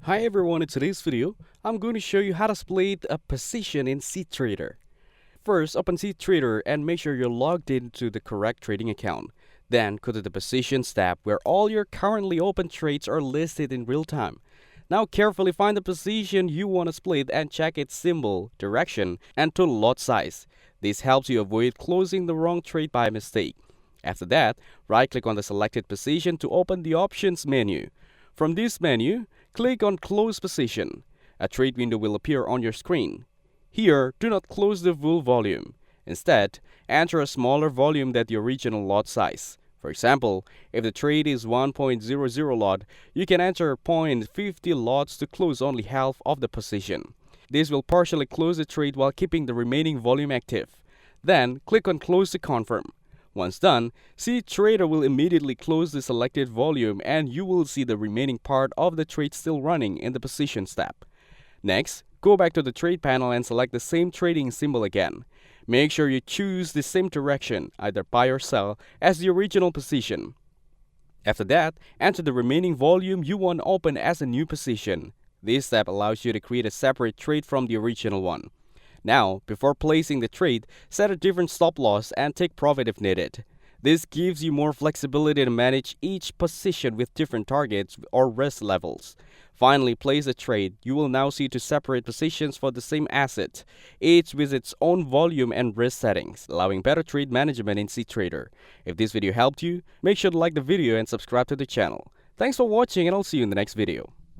Hi everyone, in today's video, I'm going to show you how to split a position in cTrader. First, open cTrader and make sure you're logged into the correct trading account. Then, go to the Positions tab where all your currently open trades are listed in real time. Now, carefully find the position you want to split and check its symbol, direction, and total lot size. This helps you avoid closing the wrong trade by mistake. After that, right-click on the selected position to open the Options menu. From this menu, click on Close Position. A trade window will appear on your screen. Here, do not close the full volume. Instead, enter a smaller volume than the original lot size. For example, if the trade is 1.00 lot, you can enter 0.50 lots to close only half of the position. This will partially close the trade while keeping the remaining volume active. Then, click on Close to confirm. Once done, cTrader will immediately close the selected volume and you will see the remaining part of the trade still running in the Positions tab. Next, go back to the Trade panel and select the same trading symbol again. Make sure you choose the same direction, either buy or sell, as the original position. After that, enter the remaining volume you want to open as a new position. This step allows you to create a separate trade from the original one. Now, before placing the trade, set a different stop loss and take profit if needed. This gives you more flexibility to manage each position with different targets or risk levels. Finally, place a trade. You will now see two separate positions for the same asset, each with its own volume and risk settings, allowing better trade management in cTrader. If this video helped you, make sure to like the video and subscribe to the channel. Thanks for watching, and I'll see you in the next video.